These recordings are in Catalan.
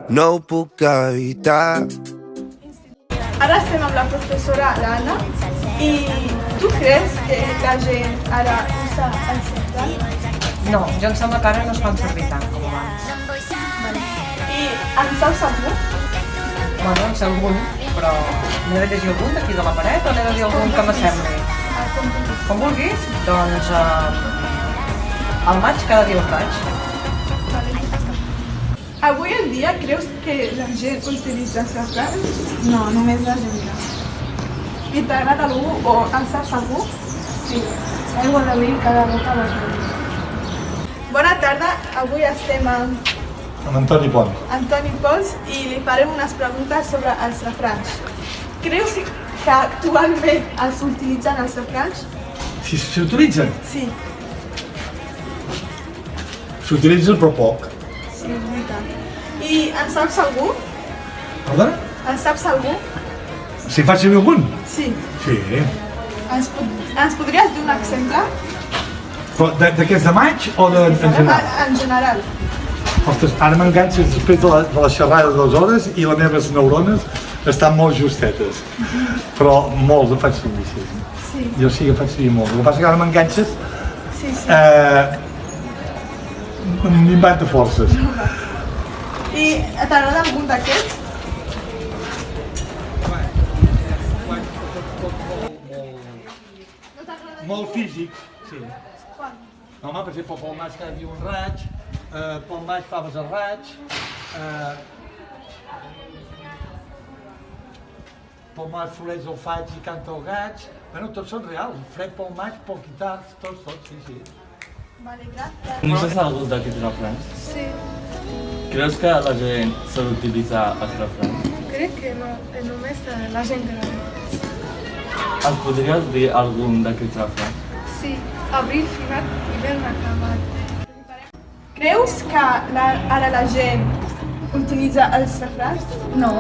No ho puc evitar. Ara estem amb la professora Lana i tu creus que la gent ara usa el central? No, jo em sembla que ara no es fan servir tant com abans. I en saps algú? Bueno, en sé algun, però n'he de llegir algun d'aquí de la paret o n'he de dir algun que m'assembli? Com vulguis. Doncs al maig cada dia un faig. Avui en dia creus que la gent utilitza safrans? No, només la gent gran. I t'agrada algú o en saps algú? Sí, aigua d'abril cada boca a les llums. Bona tarda, avui estem amb Amb Antoni Pont. Antoni Pons i li farem unes preguntes sobre els safrans. Creus que actualment es utilitzen els safrans? Si s'utilitzen? Sí, S'utilitzen però poc. sí, és veritat. I en saps algú? Perdona? En saps algú? Si faig servir algun? Sí. Sí. Ens podries dir un exemple? Però d'aquests de maig o en general? En general. Ostres, ara m'enganxes després de la xerrada de 2 hores i les meves neurones estan molt justetes. Però molts en faig servir, sí. Sí. Jo sí que faig servir molts. El que passa que ara m'enganxes Sí, sí. m'inventa forces. I t'agrada algun d'aquests? Molt físic, sí. Quan? Home, per exemple, pel maig cada dia un raig, pel maig faves el raig, pel maig floreix el faig i canta el gaig. Bueno, tots són reals. Fred pel maig, pel quitar, tots, sí, sí. Vale, gràcies. Coneixes algú d'aquests refrans? Sí, Creus que la gent sol utilitzar els refrans? crec que no, només la gent gran. Ens podries dir algun d'aquests refrans? Sí, abril finat, hivern acabat. Creus que ara la gent utilitza els refrans? No,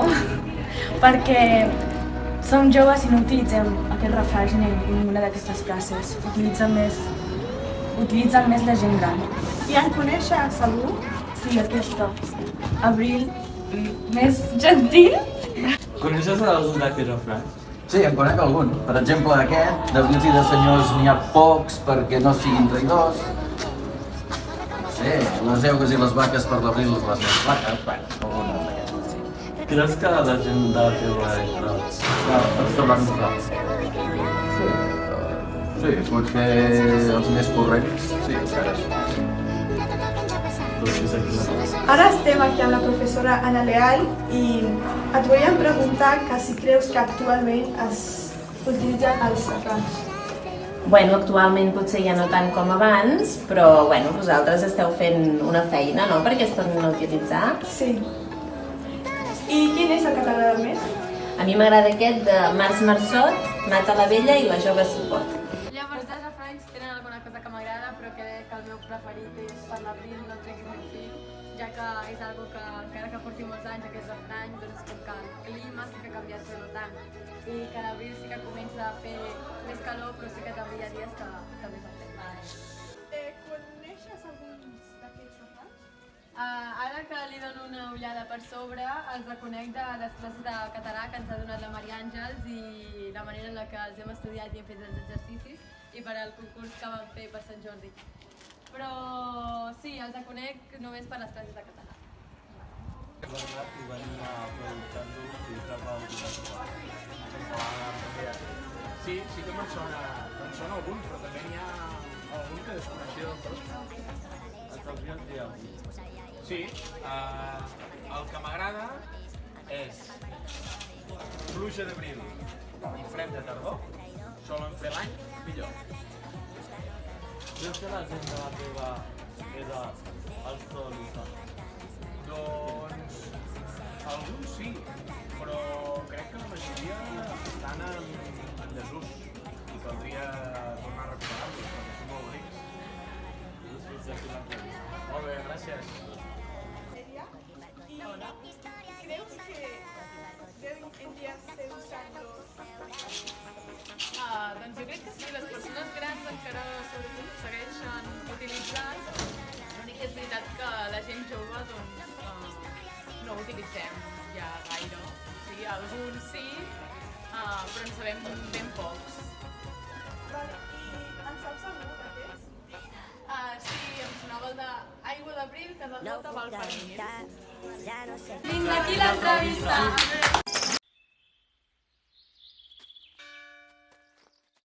perquè som joves i no utilitzem aquest refrany ni ninguna d'aquestes frases. Utilitzen més la gent gran. I en coneixes algú? Sí, aquesta. Abril, més gentil. Coneixes algú d'aquests refrans? Sí, en conec algun. Per exemple, aquest, d'abrils i de senyors n'hi ha pocs perquè no siguin traïdors. No sé, les eugues i les vaques per l'abril les més flaques. Bueno, algunes d'aquestes, sí. Creus que la gent de la teva edat es troben nosaltres? Sí, potser els més corrents, sí, encara sí. Ara estem aquí amb la professora Ana Leal i et volíem preguntar que si creus que actualment es utilitzen els refrans. Bueno, actualment potser ja no tant com abans, però bueno, vosaltres esteu fent una feina, no?, perquè es tornin a utilitzar. Sí. I quin és el que t'agrada més? A mi m'agrada aquest de Març Marçot, mata la vella i la jove si pot. Llavors, els refranys tenen alguna cosa que m'agrada, però crec que el meu preferit és per l'abril no treguis meu fill, ja que és algo que, encara que porti molts anys aquest refrany, doncs com que el clima sí que ha canviat, però no tant. I que a l'abril sí que comença a fer més calor, però sí que també hi ha dies que també fa fred. Coneixes alguns d'aquests refrans? Ara que li dono una ullada per sobre, els reconec de les classes de català que ens ha donat la Maria Àngels i la manera en la que els hem estudiat i hem fet els exercicis i per al concurs que vam fer per Sant Jordi. Però sí, els reconec només per les classes de català. Sí, sí que me'n sona algun, però també n'hi ha algun que desconeixia del tot. Sí, el que m'agrada és pluja d'abril i fred de tardor, solen fer l'any millor. Creus que la gent de la teva edat el sol usa? Doncs alguns sí, però crec que la majoria estan en desús i caldria tornar a recuperar-los perquè són molt bonics. Molt bé, gràcies. ¿Crees que deben en día ser usando? Doncs jo crec que sí, les persones grans encara sobretot segueixen utilitzant, l'únic que és veritat gent jove doncs, no ho utilitzem ja gaire. O sigui, alguns sí, però en sabem ben pocs. Vale, i en saps algú d'aquests? Sí, em sonava el d'Aigua d'Abril, que de tota val per mi. Ya no sé. Fins aquí l'entrevista!